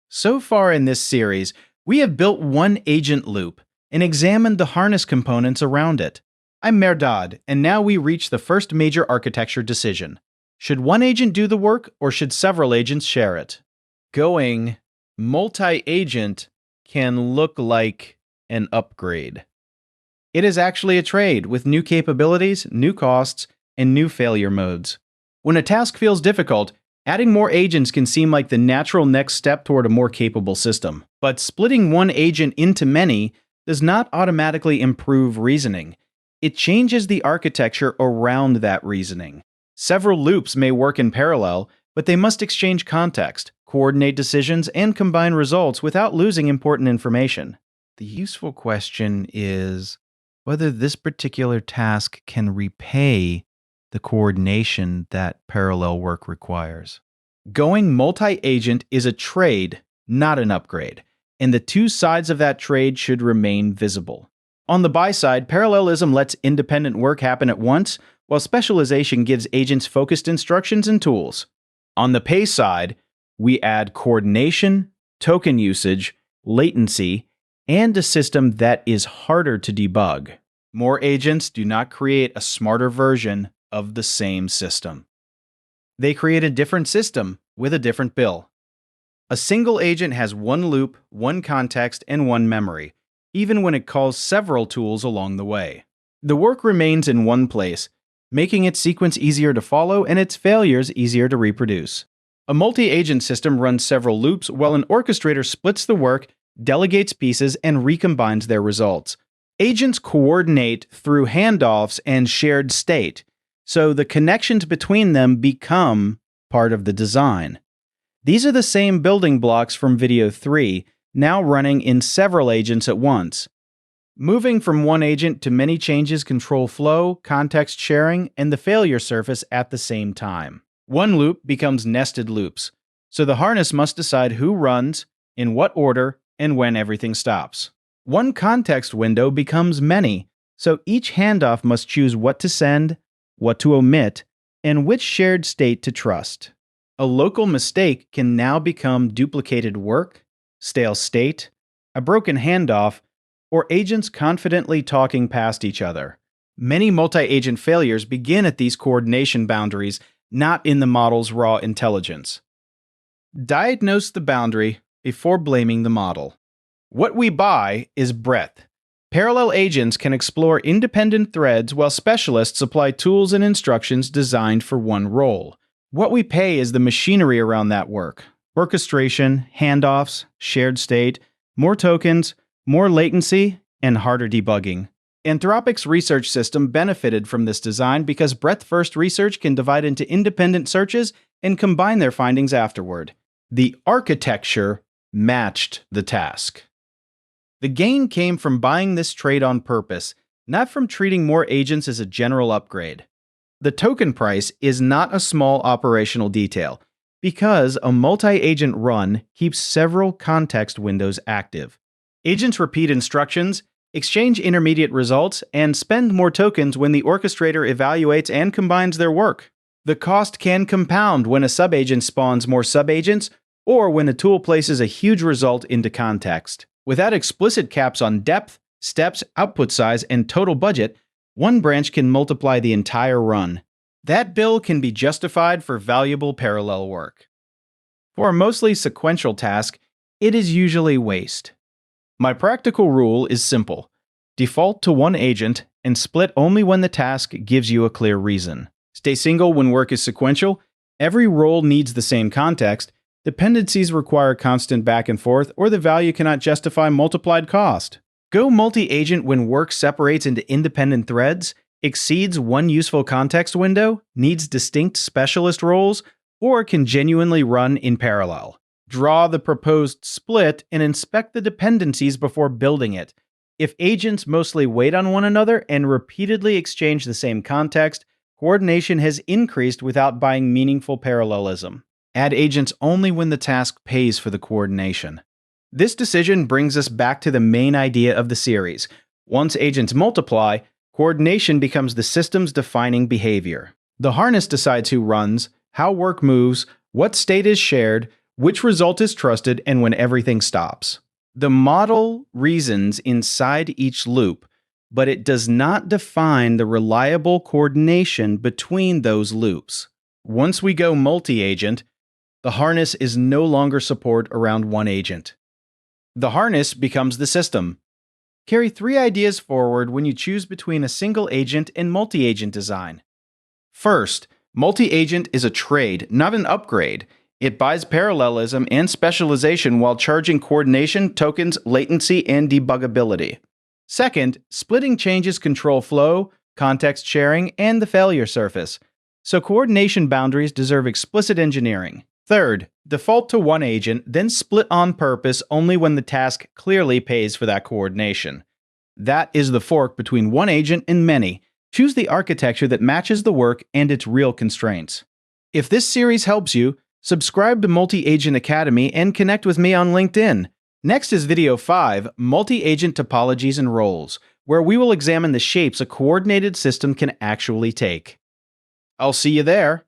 So far in this series, we have built one agent loop and examined the harness components around it. I'm Merdad, and now we reach the first major architecture decision. Should one agent do the work, or should several agents share it? Going multi-agent can look like an upgrade. It is actually a trade with new capabilities, new costs, and new failure modes. When a task feels difficult, adding more agents can seem like the natural next step toward a more capable system. But splitting one agent into many does not automatically improve reasoning. It changes the architecture around that reasoning. Several loops may work in parallel, but they must exchange context, coordinate decisions, and combine results without losing important information. The useful question is whether this particular task can repay the coordination that parallel work requires. Going multi-agent is a trade, not an upgrade, and the two sides of that trade should remain visible. On the buy side, parallelism lets independent work happen at once, while specialization gives agents focused instructions and tools. On the pay side, we add coordination, token usage, latency, and a system that is harder to debug. More agents do not create a smarter version of the same system. They create a different system with a different bill. A single agent has one loop, one context, and one memory, even when it calls several tools along the way. The work remains in one place, making its sequence easier to follow and its failures easier to reproduce. A multi-agent system runs several loops while an orchestrator splits the work, delegates pieces, and recombines their results. Agents coordinate through handoffs and shared state, so the connections between them become part of the design. These are the same building blocks from video 3, now running in several agents at once. Moving from one agent to many changes control flow, context sharing, and the failure surface at the same time. One loop becomes nested loops, so the harness must decide who runs, in what order, and when everything stops. One context window becomes many, so each handoff must choose what to send, what to omit, and which shared state to trust. A local mistake can now become duplicated work, stale state, a broken handoff, or agents confidently talking past each other. Many multi-agent failures begin at these coordination boundaries, not in the model's raw intelligence. Diagnose the boundary before blaming the model. What we buy is breadth. Parallel agents can explore independent threads while specialists apply tools and instructions designed for one role. What we pay is the machinery around that work: orchestration, handoffs, shared state, more tokens, more latency, and harder debugging. Anthropic's research system benefited from this design because breadth-first research can divide into independent searches and combine their findings afterward. The architecture matched the task. The gain came from buying this trade on purpose, not from treating more agents as a general upgrade. The token price is not a small operational detail, because a multi-agent run keeps several context windows active. Agents repeat instructions, exchange intermediate results, and spend more tokens when the orchestrator evaluates and combines their work. The cost can compound when a subagent spawns more subagents, or when a tool places a huge result into context. Without explicit caps on depth, steps, output size, and total budget, one branch can multiply the entire run. That bill can be justified for valuable parallel work. For a mostly sequential task, it is usually waste. My practical rule is simple: default to one agent and split only when the task gives you a clear reason. Stay single when work is sequential. Every role needs the same context. Dependencies require constant back and forth, or the value cannot justify multiplied cost. Go multi-agent when work separates into independent threads, exceeds one useful context window, needs distinct specialist roles, or can genuinely run in parallel. Draw the proposed split and inspect the dependencies before building it. If agents mostly wait on one another and repeatedly exchange the same context, coordination has increased without buying meaningful parallelism. Add agents only when the task pays for the coordination. This decision brings us back to the main idea of the series. Once agents multiply, coordination becomes the system's defining behavior. The harness decides who runs, how work moves, what state is shared, which result is trusted, and when everything stops. The model reasons inside each loop, but it does not define the reliable coordination between those loops. Once we go multi-agent, the harness is no longer support around one agent. The harness becomes the system. Carry 3 ideas forward when you choose between a single agent and multi-agent design. First, multi-agent is a trade, not an upgrade. It buys parallelism and specialization while charging coordination, tokens, latency, and debuggability. Second, splitting changes control flow, context sharing, and the failure surface, so coordination boundaries deserve explicit engineering. Third, default to one agent, then split on purpose only when the task clearly pays for that coordination. That is the fork between one agent and many. Choose the architecture that matches the work and its real constraints. If this series helps you, subscribe to Multi-Agent Academy and connect with me on LinkedIn. Next is video 5, Multi-Agent Topologies and Roles, where we will examine the shapes a coordinated system can actually take. I'll see you there.